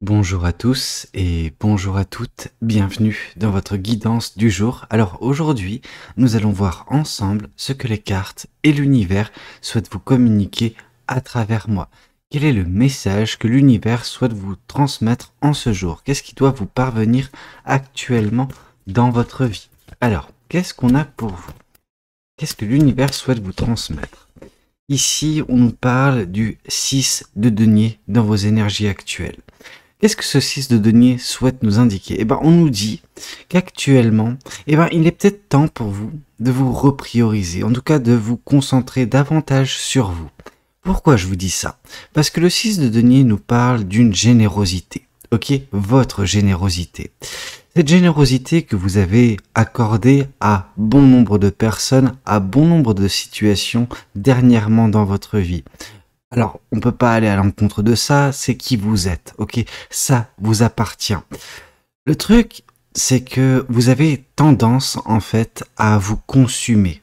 Bonjour à tous et bonjour à toutes, bienvenue dans votre guidance du jour. Alors aujourd'hui, nous allons voir ensemble ce que les cartes et l'univers souhaitent vous communiquer à travers moi. Quel est le message que l'univers souhaite vous transmettre en ce jour? Qu'est-ce qui doit vous parvenir actuellement dans votre vie? Alors, qu'est-ce qu'on a pour vous? Qu'est-ce que l'univers souhaite vous transmettre? Ici, on nous parle du 6 de denier dans vos énergies actuelles. Qu'est-ce que ce 6 de denier souhaite nous indiquer? On nous dit qu'actuellement, il est peut-être temps pour vous de vous reprioriser, en tout cas de vous concentrer davantage sur vous. Pourquoi je vous dis ça? Parce que le 6 de denier nous parle d'une générosité, ok? Votre générosité. Cette générosité que vous avez accordée à bon nombre de personnes, à bon nombre de situations dernièrement dans votre vie. Alors, on peut pas aller à l'encontre de ça, c'est qui vous êtes, ok? Ça vous appartient. Le truc, c'est que vous avez tendance, en fait, à vous consumer.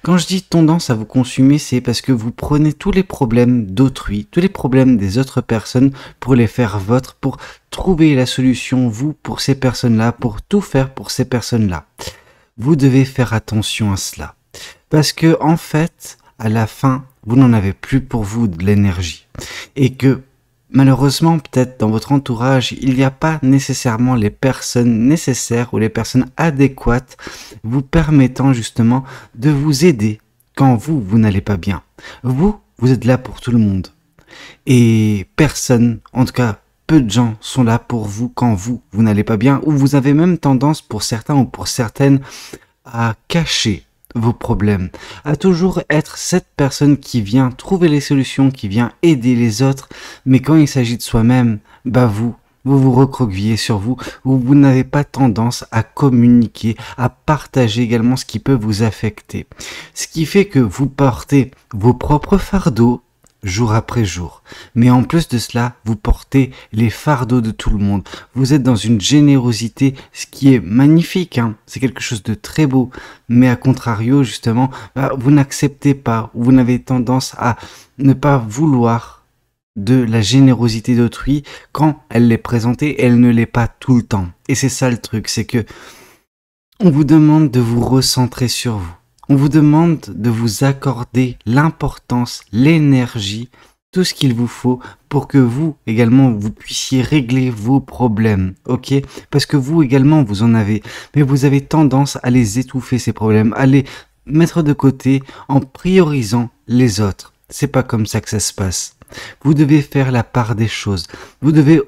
Quand je dis tendance à vous consumer, c'est parce que vous prenez tous les problèmes d'autrui, tous les problèmes des autres personnes pour les faire vôtres, pour trouver la solution, vous, pour ces personnes-là, pour tout faire pour ces personnes-là. Vous devez faire attention à cela. Parce que, en fait, à la fin, vous n'en avez plus pour vous de l'énergie. Et que, malheureusement, peut-être dans votre entourage, il n'y a pas nécessairement les personnes nécessaires ou les personnes adéquates vous permettant justement de vous aider quand vous n'allez pas bien. Vous êtes là pour tout le monde. Et personne, en tout cas, peu de gens sont là pour vous quand vous n'allez pas bien, ou vous avez même tendance pour certains ou pour certaines à cacher vos problèmes, à toujours être cette personne qui vient trouver les solutions, qui vient aider les autres, mais quand il s'agit de soi-même, vous vous recroquevillez sur vous, ou vous n'avez pas tendance à communiquer, à partager également ce qui peut vous affecter. Ce qui fait que vous portez vos propres fardeaux, jour après jour. Mais en plus de cela, vous portez les fardeaux de tout le monde. Vous êtes dans une générosité, ce qui est magnifique, hein. C'est quelque chose de très beau. Mais à contrario, justement, vous n'acceptez pas, vous n'avez tendance à ne pas vouloir de la générosité d'autrui quand elle l'est présentée, elle ne l'est pas tout le temps. Et c'est ça le truc, c'est que on vous demande de vous recentrer sur vous. On vous demande de vous accorder l'importance, l'énergie, tout ce qu'il vous faut pour que vous également vous puissiez régler vos problèmes, ok? Parce que vous également vous en avez, mais vous avez tendance à les étouffer ces problèmes, à les mettre de côté en priorisant les autres. C'est pas comme ça que ça se passe. Vous devez faire la part des choses. Vous devez,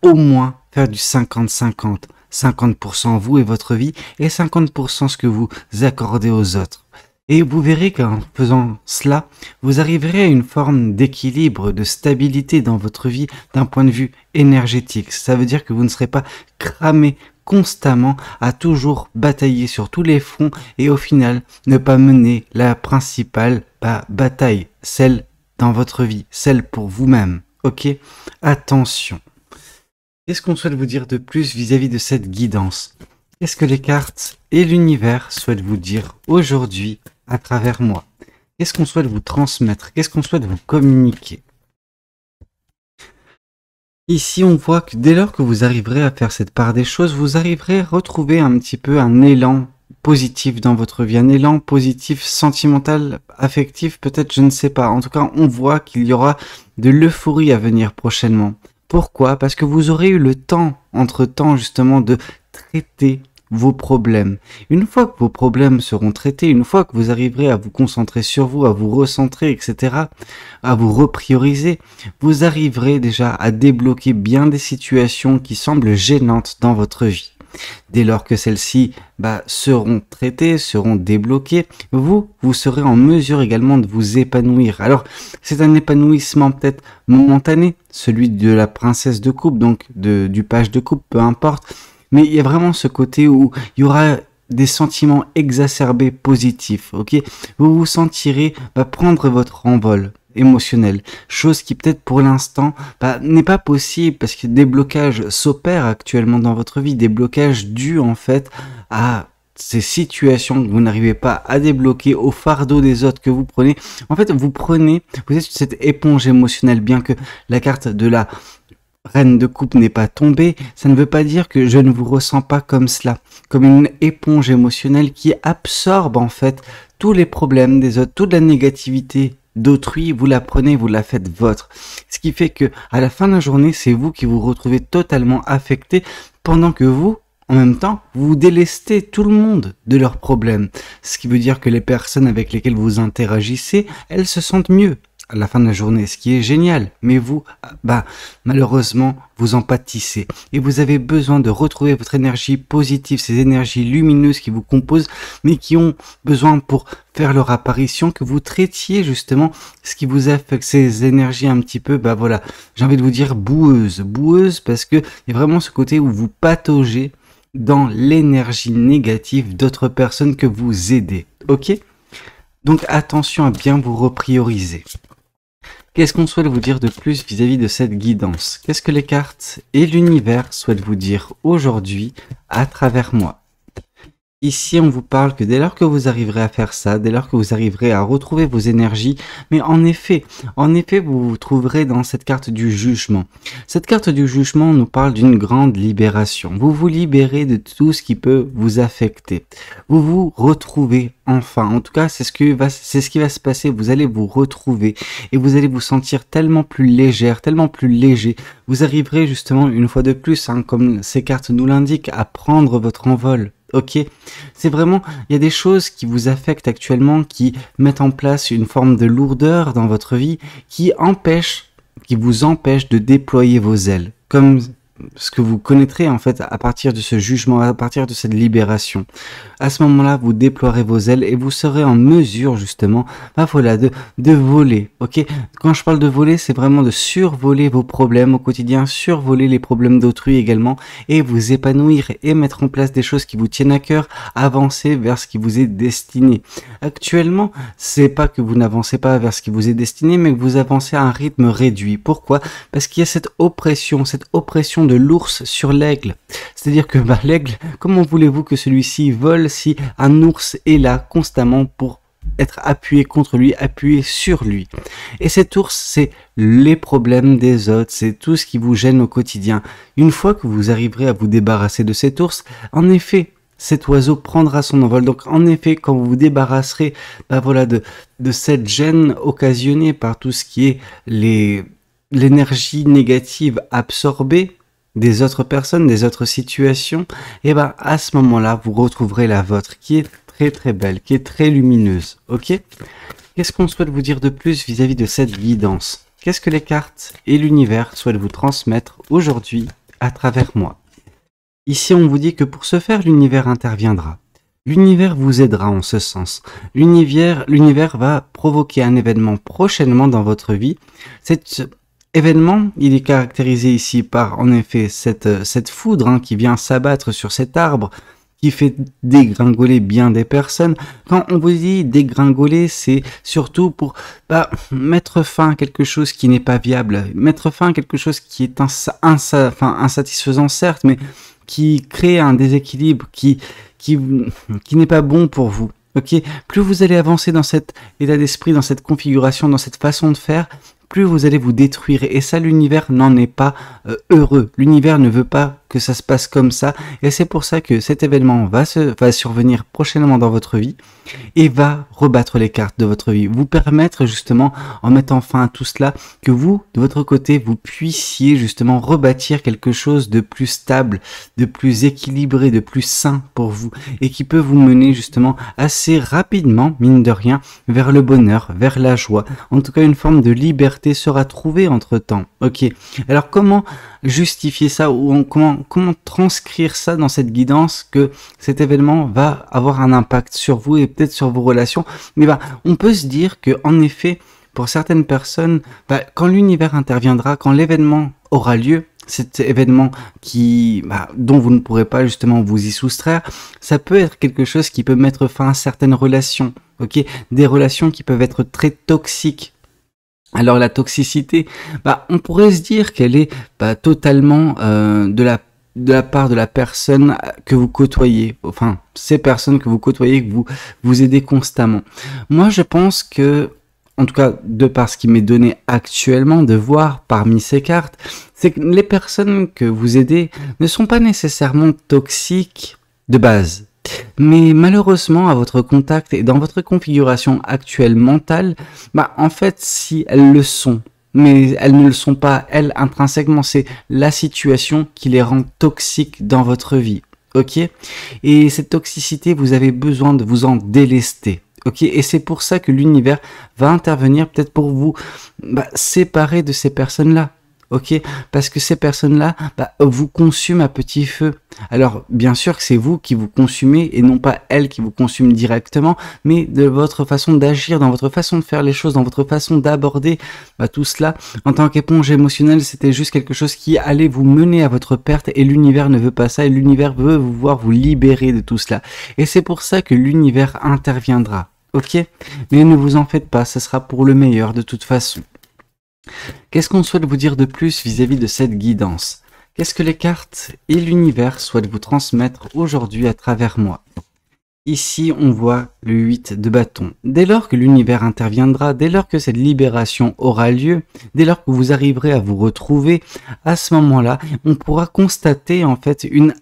au moins faire du 50-50. 50% vous et votre vie, et 50% ce que vous accordez aux autres. Et vous verrez qu'en faisant cela, vous arriverez à une forme d'équilibre, de stabilité dans votre vie d'un point de vue énergétique. Ça veut dire que vous ne serez pas cramé constamment à toujours batailler sur tous les fronts et au final ne pas mener la principale bataille, celle dans votre vie, celle pour vous-même. Ok? Attention. Qu'est-ce qu'on souhaite vous dire de plus vis-à-vis de cette guidance? Qu'est-ce que les cartes et l'univers souhaitent vous dire aujourd'hui à travers moi? Qu'est-ce qu'on souhaite vous transmettre? Qu'est-ce qu'on souhaite vous communiquer? Ici, on voit que dès lors que vous arriverez à faire cette part des choses, vous arriverez à retrouver un petit peu un élan positif dans votre vie, un élan positif, sentimental, affectif, peut-être, je ne sais pas. En tout cas, on voit qu'il y aura de l'euphorie à venir prochainement. Pourquoi? Parce que vous aurez eu le temps, entre-temps, justement, de traiter vos problèmes. Une fois que vos problèmes seront traités, une fois que vous arriverez à vous concentrer sur vous, à vous recentrer, etc., à vous reprioriser, vous arriverez déjà à débloquer bien des situations qui semblent gênantes dans votre vie. Dès lors que celles-ci seront traitées, seront débloquées, vous serez en mesure également de vous épanouir. Alors, c'est un épanouissement peut-être momentané, celui de la princesse de coupe, donc du page de coupe, peu importe. Mais il y a vraiment ce côté où il y aura des sentiments exacerbés positifs, ok? Vous vous sentirez prendre votre envol émotionnel, chose qui peut-être pour l'instant n'est pas possible parce que des blocages s'opèrent actuellement dans votre vie, des blocages dus en fait à ces situations que vous n'arrivez pas à débloquer, au fardeau des autres que vous prenez. En fait, vous êtes cette éponge émotionnelle, bien que la carte de la reine de coupe n'est pas tombée, ça ne veut pas dire que je ne vous ressens pas comme cela, comme une éponge émotionnelle qui absorbe en fait tous les problèmes des autres, toute la négativité d'autrui, vous la prenez, vous la faites vôtre. Ce qui fait que à la fin de la journée, c'est vous qui vous retrouvez totalement affecté pendant que vous, en même temps, vous délestez tout le monde de leurs problèmes. Ce qui veut dire que les personnes avec lesquelles vous interagissez, elles se sentent mieux à la fin de la journée, ce qui est génial. Mais vous, malheureusement, vous en pâtissez. Et vous avez besoin de retrouver votre énergie positive, ces énergies lumineuses qui vous composent, mais qui ont besoin pour faire leur apparition, que vous traitiez justement ce qui vous affecte, ces énergies un petit peu, j'ai envie de vous dire boueuses, parce que il y a vraiment ce côté où vous pataugez dans l'énergie négative d'autres personnes que vous aidez. Ok? Donc attention à bien vous reprioriser. Qu'est-ce qu'on souhaite vous dire de plus vis-à-vis de cette guidance? Qu'est-ce que les cartes et l'univers souhaitent vous dire aujourd'hui à travers moi? Ici, on vous parle que dès lors que vous arriverez à faire ça, dès lors que vous arriverez à retrouver vos énergies, mais en effet, vous vous trouverez dans cette carte du jugement. Cette carte du jugement nous parle d'une grande libération. Vous vous libérez de tout ce qui peut vous affecter. Vous vous retrouvez enfin. En tout cas, c'est ce qui va se passer. Vous allez vous retrouver et vous allez vous sentir tellement plus légère, tellement plus léger. Vous arriverez justement, une fois de plus, comme ces cartes nous l'indiquent, à prendre votre envol. Ok, c'est vraiment, il y a des choses qui vous affectent actuellement, qui mettent en place une forme de lourdeur dans votre vie, qui vous empêchent de déployer vos ailes, comme ce que vous connaîtrez en fait à partir de ce jugement, à partir de cette libération. À ce moment-là, vous déploierez vos ailes et vous serez en mesure justement, de voler. Ok, quand je parle de voler, c'est vraiment de survoler vos problèmes au quotidien, survoler les problèmes d'autrui également, et vous épanouir et mettre en place des choses qui vous tiennent à cœur, avancer vers ce qui vous est destiné. Actuellement, c'est pas que vous n'avancez pas vers ce qui vous est destiné, mais que vous avancez à un rythme réduit. Pourquoi? Parce qu'il y a cette oppression de l'ours sur l'aigle. C'est-à-dire que l'aigle, comment voulez-vous que celui-ci vole si un ours est là constamment pour être appuyé contre lui, appuyé sur lui? Et cet ours, c'est les problèmes des autres, c'est tout ce qui vous gêne au quotidien. Une fois que vous arriverez à vous débarrasser de cet ours, en effet, cet oiseau prendra son envol. Donc en effet, quand vous vous débarrasserez de cette gêne occasionnée par tout ce qui est l'énergie négative absorbée des autres personnes, des autres situations, et à ce moment-là, vous retrouverez la vôtre qui est très très belle, qui est très lumineuse. Ok? Qu'est-ce qu'on souhaite vous dire de plus vis-à-vis de cette guidance? Qu'est-ce que les cartes et l'univers souhaitent vous transmettre aujourd'hui à travers moi? Ici, on vous dit que pour ce faire, l'univers interviendra. L'univers vous aidera en ce sens. L'univers va provoquer un événement prochainement dans votre vie. Cet événement, il est caractérisé ici par, en effet, cette foudre qui vient s'abattre sur cet arbre, qui fait dégringoler bien des personnes. Quand on vous dit dégringoler, c'est surtout pour mettre fin à quelque chose qui n'est pas viable, mettre fin à quelque chose qui est insatisfaisant certes, mais qui crée un déséquilibre qui n'est pas bon pour vous. Ok, plus vous allez avancer dans cet état d'esprit, dans cette configuration, dans cette façon de faire, plus vous allez vous détruire. Et ça, l'univers n'en est pas heureux. L'univers ne veut pas que ça se passe comme ça. Et c'est pour ça que cet événement va survenir prochainement dans votre vie et va rebattre les cartes de votre vie. Vous permettre justement, en mettant fin à tout cela, que vous, de votre côté, vous puissiez justement rebâtir quelque chose de plus stable, de plus équilibré, de plus sain pour vous et qui peut vous mener justement assez rapidement, mine de rien, vers le bonheur, vers la joie. En tout cas, une forme de liberté sera trouvée entre-temps. Ok. Alors, comment justifier ça ou comment transcrire ça dans cette guidance que cet événement va avoir un impact sur vous et peut-être sur vos relations? Mais on peut se dire que en effet, pour certaines personnes, quand l'univers interviendra, quand l'événement aura lieu, cet événement dont vous ne pourrez pas justement vous y soustraire, ça peut être quelque chose qui peut mettre fin à certaines relations, ok, des relations qui peuvent être très toxiques. Alors la toxicité, on pourrait se dire qu'elle est totalement de la part de la personne que vous côtoyez, enfin ces personnes que vous côtoyez, que vous aidez constamment. Moi je pense que en tout cas de par ce qui m'est donné actuellement de voir parmi ces cartes, c'est que les personnes que vous aidez ne sont pas nécessairement toxiques de base. Mais malheureusement, à votre contact et dans votre configuration actuelle mentale, en fait, si elles le sont, mais elles ne le sont pas, elles, intrinsèquement, c'est la situation qui les rend toxiques dans votre vie, ok? Et cette toxicité, vous avez besoin de vous en délester, ok? Et c'est pour ça que l'univers va intervenir peut-être pour vous séparer de ces personnes-là. Ok, parce que ces personnes-là vous consument à petit feu. Alors, bien sûr que c'est vous qui vous consumez et non pas elles qui vous consument directement, mais de votre façon d'agir, dans votre façon de faire les choses, dans votre façon d'aborder tout cela. En tant qu'éponge émotionnelle, c'était juste quelque chose qui allait vous mener à votre perte et l'univers ne veut pas ça et l'univers veut vous voir vous libérer de tout cela. Et c'est pour ça que l'univers interviendra. Ok, mais ne vous en faites pas, ce sera pour le meilleur de toute façon. Qu'est-ce qu'on souhaite vous dire de plus vis-à-vis de cette guidance? Qu'est-ce que les cartes et l'univers souhaitent vous transmettre aujourd'hui à travers moi? Ici, on voit le 8 de bâton. Dès lors que l'univers interviendra, dès lors que cette libération aura lieu, dès lors que vous arriverez à vous retrouver, à ce moment-là, on pourra constater en fait une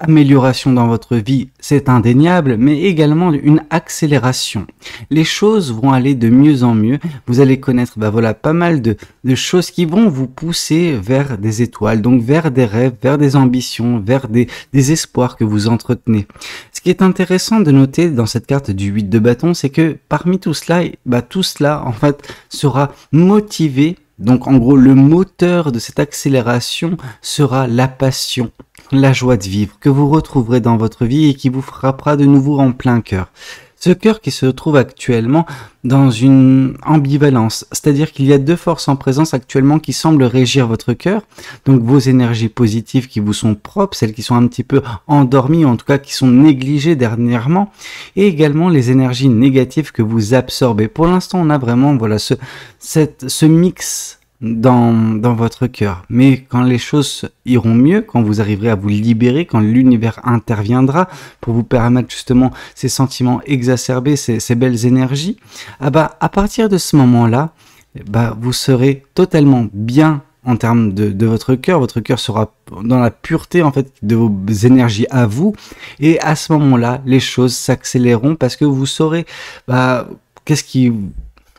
amélioration dans votre vie, c'est indéniable, mais également une accélération. Les choses vont aller de mieux en mieux. Vous allez connaître pas mal de choses qui vont vous pousser vers des étoiles, donc vers des rêves, vers des ambitions, vers des espoirs que vous entretenez. Ce qui est intéressant de noter dans cette carte du 8 de bâton, c'est que parmi tout cela, en fait sera motivé. Donc en gros, le moteur de cette accélération sera la passion, la joie de vivre que vous retrouverez dans votre vie et qui vous frappera de nouveau en plein cœur. Ce cœur qui se trouve actuellement dans une ambivalence, c'est-à-dire qu'il y a deux forces en présence actuellement qui semblent régir votre cœur, donc vos énergies positives qui vous sont propres, celles qui sont un petit peu endormies, en tout cas qui sont négligées dernièrement, et également les énergies négatives que vous absorbez. Pour l'instant, on a vraiment ce mix dans votre cœur. Mais quand les choses iront mieux, quand vous arriverez à vous libérer, quand l'univers interviendra pour vous permettre justement ces sentiments exacerbés, ces belles énergies, à partir de ce moment-là, vous serez totalement bien en termes de votre cœur sera dans la pureté en fait de vos énergies à vous, et à ce moment-là, les choses s'accéléreront parce que vous saurez qu'est-ce qui...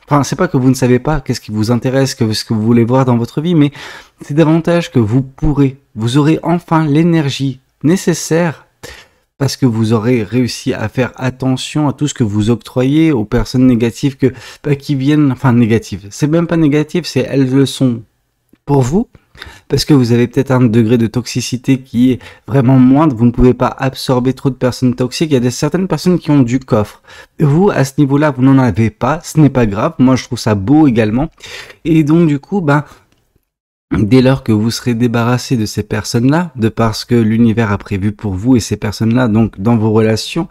Enfin, c'est pas que vous ne savez pas qu'est-ce qui vous intéresse, ce que vous voulez voir dans votre vie, mais c'est davantage que vous aurez enfin l'énergie nécessaire parce que vous aurez réussi à faire attention à tout ce que vous octroyez aux personnes négatives qui viennent, enfin négatives. C'est même pas négatif, c'est elles le sont pour vous. Parce que vous avez peut-être un degré de toxicité qui est vraiment moindre, vous ne pouvez pas absorber trop de personnes toxiques, il y a certaines personnes qui ont du coffre. Vous, à ce niveau-là, vous n'en avez pas, ce n'est pas grave, moi je trouve ça beau également. Et donc du coup, dès lors que vous serez débarrassé de ces personnes-là, de parce que l'univers a prévu pour vous et ces personnes-là, donc dans vos relations,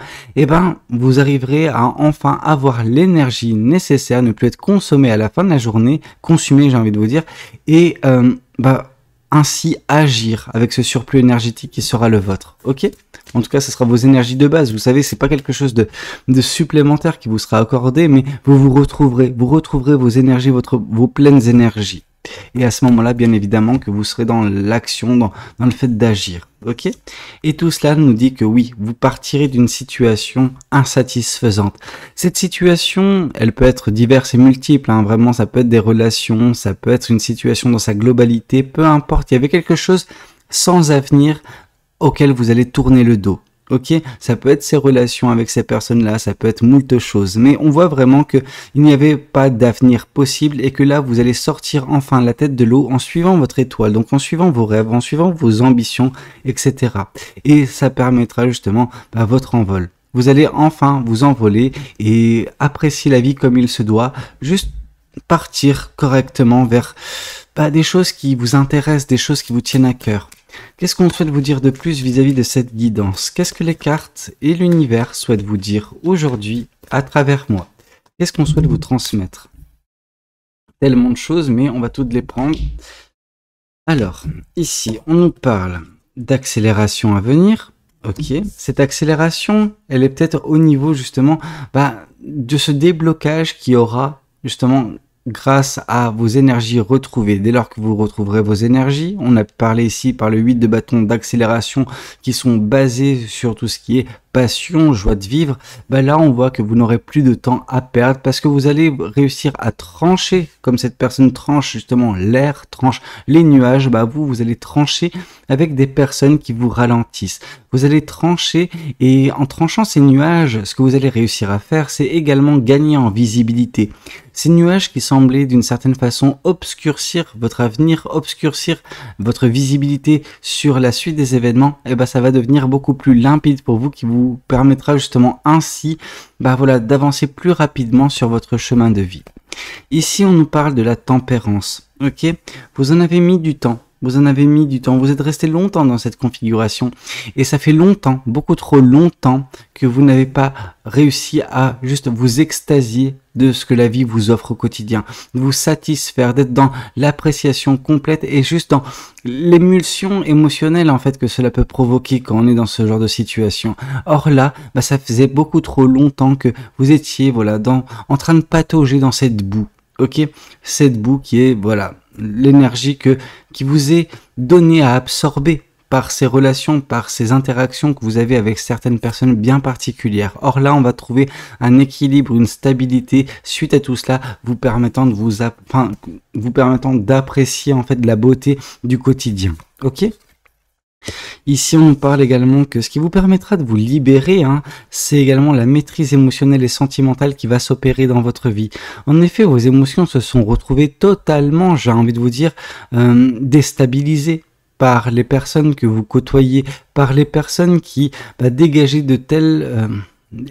vous arriverez à enfin avoir l'énergie nécessaire, ne plus être consommé à la fin de la journée, consumé j'ai envie de vous dire, et ainsi agir avec ce surplus énergétique qui sera le vôtre, ok? En tout cas, ce sera vos énergies de base, vous savez, c'est pas quelque chose de supplémentaire qui vous sera accordé, mais vous retrouverez vos énergies, vos pleines énergies. Et à ce moment-là, bien évidemment, que vous serez dans l'action, dans le fait d'agir, ok? Et tout cela nous dit que oui, vous partirez d'une situation insatisfaisante. Cette situation, elle peut être diverse et multiple, vraiment, ça peut être des relations, ça peut être une situation dans sa globalité, peu importe, il y avait quelque chose sans avenir auquel vous allez tourner le dos. Ok, ça peut être ces relations avec ces personnes-là, ça peut être moult choses, mais on voit vraiment que il n'y avait pas d'avenir possible et que là, vous allez sortir enfin la tête de l'eau en suivant votre étoile, donc en suivant vos rêves, en suivant vos ambitions, etc. Et ça permettra justement votre envol. Vous allez enfin vous envoler et apprécier la vie comme il se doit, juste partir correctement vers des choses qui vous intéressent, des choses qui vous tiennent à cœur. Qu'est-ce qu'on souhaite vous dire de plus vis-à-vis de cette guidance? Qu'est-ce que les cartes et l'univers souhaitent vous dire aujourd'hui à travers moi? Qu'est-ce qu'on souhaite vous transmettre? Tellement de choses, mais on va toutes les prendre. Alors, ici, on nous parle d'accélération à venir. Ok, cette accélération, elle est peut-être au niveau justement de ce déblocage qui aura justement grâce à vos énergies retrouvées. Dès lors que vous retrouverez vos énergies, on a parlé ici par le 8 de bâton d'accélération qui sont basés sur tout ce qui est passion, joie de vivre, là on voit que vous n'aurez plus de temps à perdre parce que vous allez réussir à trancher, comme cette personne tranche justement l'air, tranche les nuages, vous allez trancher avec des personnes qui vous ralentissent. Vous allez trancher et en tranchant ces nuages, ce que vous allez réussir à faire, c'est également gagner en visibilité. Ces nuages qui semblaient d'une certaine façon obscurcir votre avenir, obscurcir votre visibilité sur la suite des événements, ça va devenir beaucoup plus limpide pour vous, qui vous permettra justement ainsi d'avancer plus rapidement sur votre chemin de vie. Ici, on nous parle de la tempérance. Ok, vous en avez mis du temps. Vous en avez mis du temps, vous êtes resté longtemps dans cette configuration et ça fait longtemps, beaucoup trop longtemps que vous n'avez pas réussi à juste vous extasier de ce que la vie vous offre au quotidien, de vous satisfaire, d'être dans l'appréciation complète et juste dans l'émulsion émotionnelle en fait que cela peut provoquer quand on est dans ce genre de situation. Or là, ça faisait beaucoup trop longtemps que vous étiez en train de patauger dans cette boue. Ok, cette boue qui est l'énergie qui vous est donnée à absorber par ces relations, par ces interactions que vous avez avec certaines personnes bien particulières. Or là, on va trouver un équilibre, une stabilité suite à tout cela, vous permettant d'apprécier en fait la beauté du quotidien. Ok ? Ici, on nous parle également que ce qui vous permettra de vous libérer, c'est également la maîtrise émotionnelle et sentimentale qui va s'opérer dans votre vie. En effet, vos émotions se sont retrouvées totalement, j'ai envie de vous dire, déstabilisées par les personnes que vous côtoyez, par les personnes qui dégageaient de telles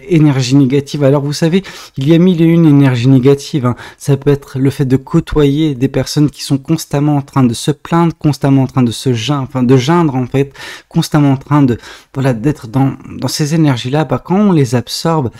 énergie négative. Alors vous savez, il y a mille et une énergies négatives. Ça peut être le fait de côtoyer des personnes qui sont constamment en train de se plaindre, constamment en train de se geindre en fait, constamment en train de d'être dans ces énergies-là. Quand on les absorbe,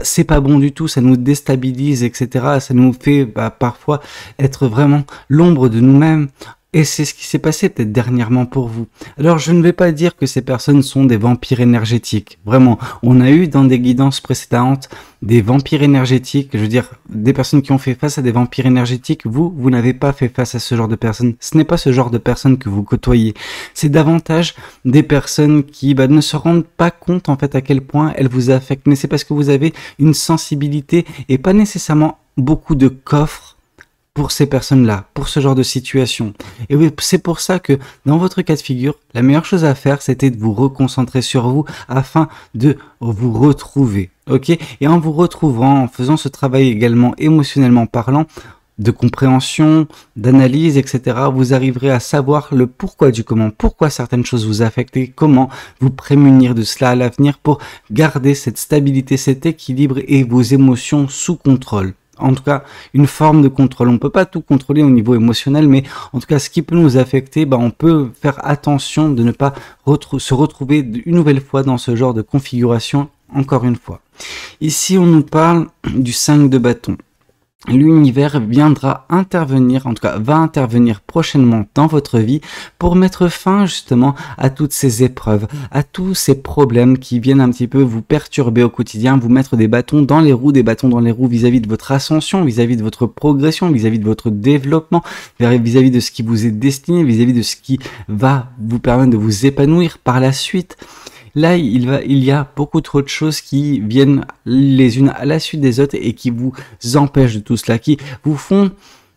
c'est pas bon du tout, ça nous déstabilise, etc. Ça nous fait parfois être vraiment l'ombre de nous-mêmes. Et c'est ce qui s'est passé peut-être dernièrement pour vous. Alors je ne vais pas dire que ces personnes sont des vampires énergétiques. Vraiment, on a eu dans des guidances précédentes des vampires énergétiques, je veux dire des personnes qui ont fait face à des vampires énergétiques. Vous n'avez pas fait face à ce genre de personnes. Ce n'est pas ce genre de personnes que vous côtoyez. C'est davantage des personnes qui ne se rendent pas compte en fait à quel point elles vous affectent. Mais c'est parce que vous avez une sensibilité et pas nécessairement beaucoup de coffres pour ces personnes-là, pour ce genre de situation. Et oui, c'est pour ça que dans votre cas de figure, la meilleure chose à faire, c'était de vous reconcentrer sur vous afin de vous retrouver. Ok ? Et en vous retrouvant, en faisant ce travail également émotionnellement parlant, de compréhension, d'analyse, etc., vous arriverez à savoir le pourquoi du comment, pourquoi certaines choses vous affectent et comment vous prémunir de cela à l'avenir pour garder cette stabilité, cet équilibre et vos émotions sous contrôle. En tout cas, une forme de contrôle. On peut pas tout contrôler au niveau émotionnel, mais en tout cas, ce qui peut nous affecter, on peut faire attention de ne pas se retrouver une nouvelle fois dans ce genre de configuration, encore une fois. Ici, on nous parle du 5 de bâton. L'univers viendra intervenir, en tout cas va intervenir prochainement dans votre vie pour mettre fin justement à toutes ces épreuves, à tous ces problèmes qui viennent un petit peu vous perturber au quotidien, vous mettre des bâtons dans les roues vis-à-vis de votre ascension, vis-à-vis de votre progression, vis-à-vis de votre développement, vis-à-vis de ce qui vous est destiné, vis-à-vis de ce qui va vous permettre de vous épanouir par la suite. Là, il y a beaucoup trop de choses qui viennent les unes à la suite des autres et qui vous empêchent de tout cela, qui vous font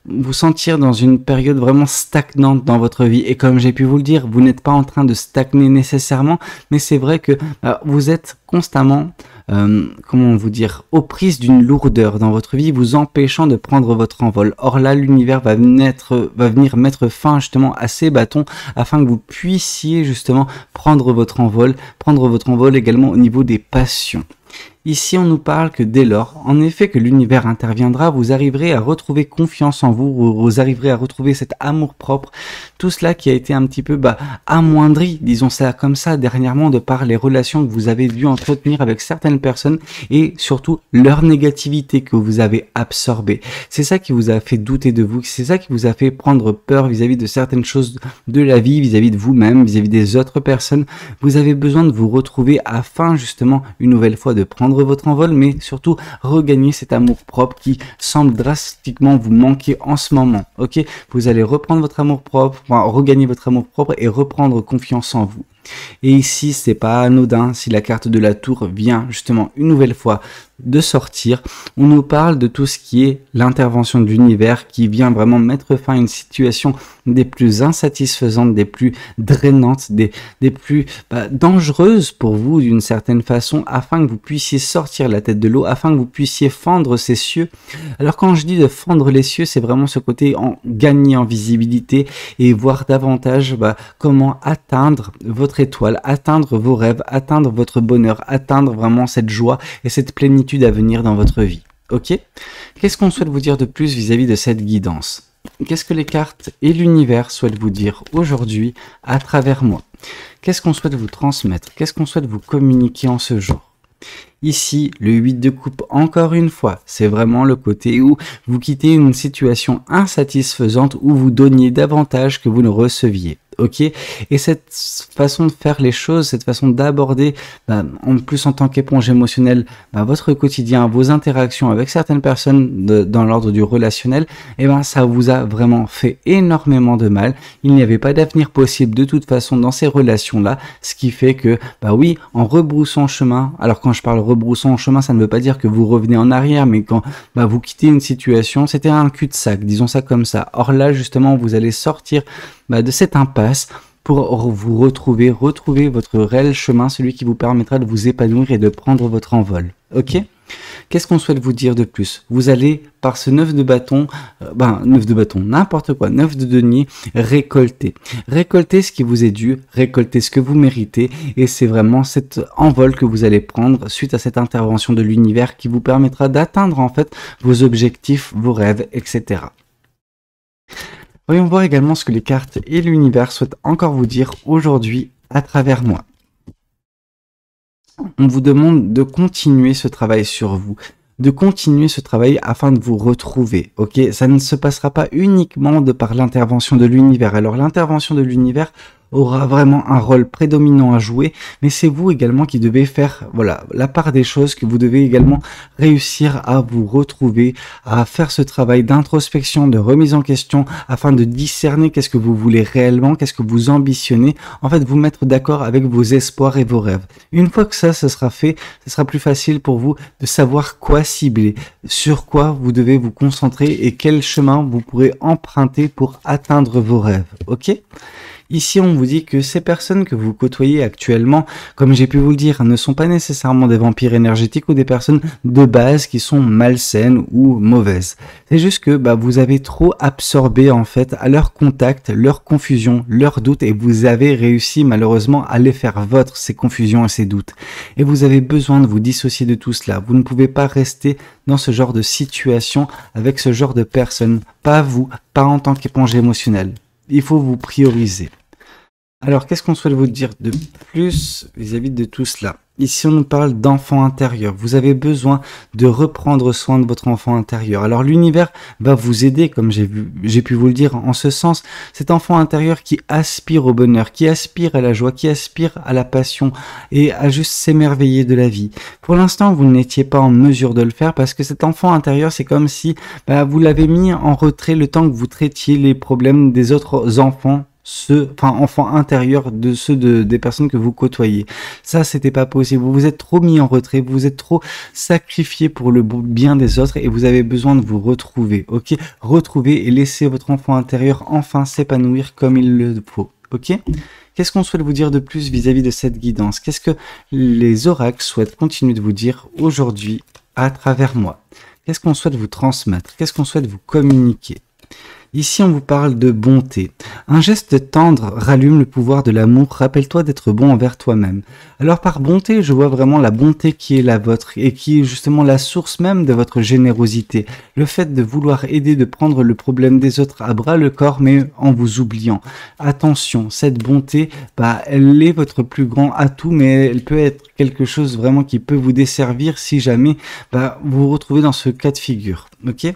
vous sentir dans une période vraiment stagnante dans votre vie. Et comme j'ai pu vous le dire, vous n'êtes pas en train de stagner nécessairement, mais c'est vrai que vous êtes constamment aux prises d'une lourdeur dans votre vie, vous empêchant de prendre votre envol. Or là, l'univers va venir mettre fin justement à ces bâtons afin que vous puissiez justement prendre votre envol également au niveau des passions. Ici, on nous parle que dès lors, en effet, que l'univers interviendra, vous arriverez à retrouver confiance en vous, vous arriverez à retrouver cet amour-propre, tout cela qui a été un petit peu amoindri, disons ça comme ça, dernièrement, de par les relations que vous avez dû entretenir avec certaines personnes et surtout leur négativité que vous avez absorbée. C'est ça qui vous a fait douter de vous, c'est ça qui vous a fait prendre peur vis-à-vis de certaines choses de la vie, vis-à-vis de vous-même, vis-à-vis des autres personnes. Vous avez besoin de vous retrouver afin justement, une nouvelle fois, de prendre prendre votre envol, mais surtout regagner cet amour-propre qui semble drastiquement vous manquer en ce moment, ok? Vous allez reprendre votre amour-propre, enfin, regagner votre amour-propre et reprendre confiance en vous. Et ici, c'est pas anodin si la carte de la tour vient justement une nouvelle fois de sortir. On nous parle de tout ce qui est l'intervention de l'univers qui vient vraiment mettre fin à une situation des plus insatisfaisantes, des plus drainantes, des plus dangereuses pour vous d'une certaine façon, afin que vous puissiez sortir la tête de l'eau, afin que vous puissiez fendre ces cieux. Alors quand je dis de fendre les cieux, c'est vraiment ce côté en gagner en visibilité et voir davantage comment atteindre votre étoile, atteindre vos rêves, atteindre votre bonheur, atteindre vraiment cette joie et cette plénitude à venir dans votre vie. Ok? Qu'est-ce qu'on souhaite vous dire de plus vis-à-vis de cette guidance? Qu'est-ce que les cartes et l'univers souhaitent vous dire aujourd'hui à travers moi? Qu'est-ce qu'on souhaite vous transmettre? Qu'est-ce qu'on souhaite vous communiquer en ce jour? Ici, le 8 de coupe, encore une fois, c'est vraiment le côté où vous quittez une situation insatisfaisante où vous donniez davantage que vous ne receviez. Ok, et cette façon de faire les choses, cette façon d'aborder, en plus en tant qu'éponge émotionnelle, votre quotidien, vos interactions avec certaines personnes dans l'ordre du relationnel, ça vous a vraiment fait énormément de mal. Il n'y avait pas d'avenir possible de toute façon dans ces relations-là, ce qui fait que, oui, en rebroussant chemin, alors quand je parle rebroussant chemin, ça ne veut pas dire que vous revenez en arrière, mais quand vous quittez une situation, c'était un cul-de-sac, disons ça comme ça. Or là, justement, vous allez sortir de cette impasse pour vous retrouver votre réel chemin, celui qui vous permettra de vous épanouir et de prendre votre envol. Ok? Qu'est-ce qu'on souhaite vous dire de plus? Vous allez, par ce 9 de bâton, 9 de bâton, n'importe quoi, 9 de denier, récolter. Récolter ce qui vous est dû, récolter ce que vous méritez, et c'est vraiment cet envol que vous allez prendre suite à cette intervention de l'univers qui vous permettra d'atteindre en fait vos objectifs, vos rêves, etc. Voyons voir également ce que les cartes et l'univers souhaitent encore vous dire aujourd'hui à travers moi. On vous demande de continuer ce travail sur vous, de continuer ce travail afin de vous retrouver, ok? Ça ne se passera pas uniquement de par l'intervention de l'univers. Alors l'intervention de l'univers aura vraiment un rôle prédominant à jouer, mais c'est vous également qui devez faire, la part des choses, que vous devez également réussir à vous retrouver, à faire ce travail d'introspection, de remise en question, afin de discerner qu'est-ce que vous voulez réellement, qu'est-ce que vous ambitionnez, en fait vous mettre d'accord avec vos espoirs et vos rêves. Une fois que ça sera fait, ce sera plus facile pour vous de savoir quoi cibler, sur quoi vous devez vous concentrer et quel chemin vous pourrez emprunter pour atteindre vos rêves, ok? Ici, on vous dit que ces personnes que vous côtoyez actuellement, comme j'ai pu vous le dire, ne sont pas nécessairement des vampires énergétiques ou des personnes de base qui sont malsaines ou mauvaises. C'est juste que vous avez trop absorbé en fait à leur contact, leur confusion, leurs doutes, et vous avez réussi malheureusement à les faire vôtres, ces confusions et ces doutes. Et vous avez besoin de vous dissocier de tout cela. Vous ne pouvez pas rester dans ce genre de situation avec ce genre de personnes. Pas vous, pas en tant qu'éponge émotionnelle. Il faut vous prioriser. Alors, qu'est-ce qu'on souhaite vous dire de plus vis-à-vis de tout cela? Ici, on nous parle d'enfant intérieur. Vous avez besoin de reprendre soin de votre enfant intérieur. Alors, l'univers va vous aider, comme j'ai pu vous le dire, en ce sens. Cet enfant intérieur qui aspire au bonheur, qui aspire à la joie, qui aspire à la passion et à juste s'émerveiller de la vie. Pour l'instant, vous n'étiez pas en mesure de le faire parce que cet enfant intérieur, c'est comme si vous l'avez mis en retrait le temps que vous traitiez les problèmes des autres enfants, enfants intérieurs de ceux des personnes que vous côtoyez. Ça, c'était pas possible. Vous vous êtes trop mis en retrait, vous vous êtes trop sacrifié pour le bien des autres et vous avez besoin de vous retrouver, ok? Retrouver et laisser votre enfant intérieur enfin s'épanouir comme il le faut, ok? Qu'est-ce qu'on souhaite vous dire de plus vis-à-vis de cette guidance? Qu'est-ce que les oracles souhaitent continuer de vous dire aujourd'hui à travers moi? Qu'est-ce qu'on souhaite vous transmettre? Qu'est-ce qu'on souhaite vous communiquer? Ici, on vous parle de bonté. Un geste tendre rallume le pouvoir de l'amour. Rappelle-toi d'être bon envers toi-même. Alors, par bonté, je vois vraiment la bonté qui est la vôtre et qui est justement la source même de votre générosité. Le fait de vouloir aider, de prendre le problème des autres à bras le corps, mais en vous oubliant. Attention, cette bonté, elle est votre plus grand atout, mais elle peut être quelque chose vraiment qui peut vous desservir si jamais vous vous retrouvez dans ce cas de figure. Ok?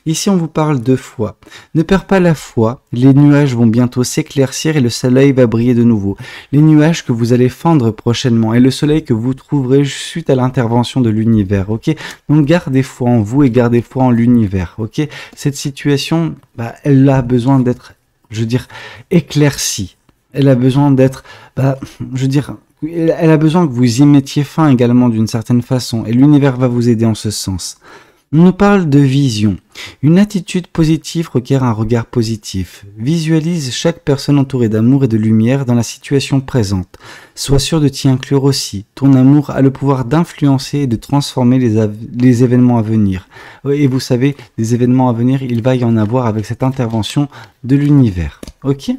Ici, on vous parle de foi. Ne perds pas la foi, les nuages vont bientôt s'éclaircir et le soleil va briller de nouveau. Les nuages que vous allez fendre prochainement et le soleil que vous trouverez suite à l'intervention de l'univers, ok? Donc gardez foi en vous et gardez foi en l'univers, ok? Cette situation, elle a besoin d'être, je veux dire, éclaircie. Elle a besoin d'être, je veux dire, elle a besoin que vous y mettiez fin également d'une certaine façon et l'univers va vous aider en ce sens. On nous parle de vision. Une attitude positive requiert un regard positif. Visualise chaque personne entourée d'amour et de lumière dans la situation présente. Sois sûr de t'y inclure aussi. Ton amour a le pouvoir d'influencer et de transformer les événements à venir. Et vous savez, des événements à venir, il va y en avoir avec cette intervention de l'univers. Ok ?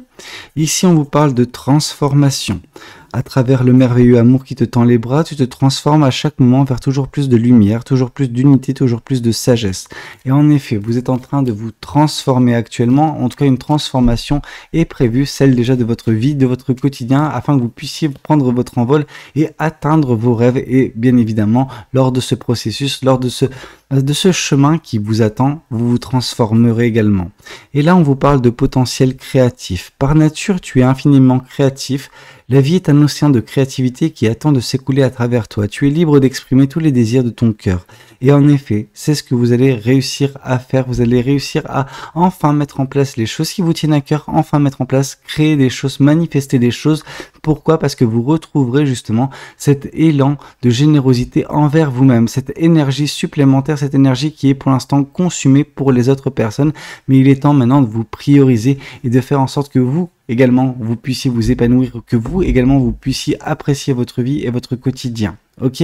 Ici, on vous parle de transformation. À travers le merveilleux amour qui te tend les bras, tu te transformes à chaque moment vers toujours plus de lumière, toujours plus d'unité, toujours plus de sagesse. Et en effet, vous êtes en train de vous transformer actuellement, en tout cas une transformation est prévue, celle déjà de votre vie, de votre quotidien, afin que vous puissiez prendre votre envol et atteindre vos rêves. Et bien évidemment, lors de ce processus, lors de ce chemin qui vous attend, vous vous transformerez également. Et là, on vous parle de potentiel créatif. Par nature, tu es infiniment créatif. La vie est un océan de créativité qui attend de s'écouler à travers toi. Tu es libre d'exprimer tous les désirs de ton cœur. Et en effet, c'est ce que vous allez réussir à faire. Vous allez réussir à enfin mettre en place les choses qui vous tiennent à cœur, enfin mettre en place, créer des choses, manifester des choses. Pourquoi ? Parce que vous retrouverez justement cet élan de générosité envers vous-même, cette énergie supplémentaire, cette énergie qui est pour l'instant consumée pour les autres personnes. Mais il est temps maintenant de vous prioriser et de faire en sorte que vous également vous puissiez vous épanouir, que vous également vous puissiez apprécier votre vie et votre quotidien. Ok ?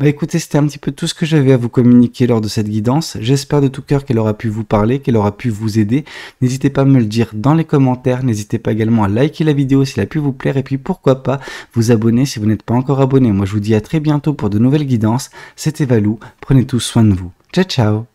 Écoutez, c'était un petit peu tout ce que j'avais à vous communiquer lors de cette guidance. J'espère de tout cœur qu'elle aura pu vous parler, qu'elle aura pu vous aider. N'hésitez pas à me le dire dans les commentaires. N'hésitez pas également à liker la vidéo si elle a pu vous plaire. Et puis pourquoi pas vous abonner si vous n'êtes pas encore abonné. Moi je vous dis à très bientôt pour de nouvelles guidances. C'était Valou. Prenez tous soin de vous. Ciao ciao.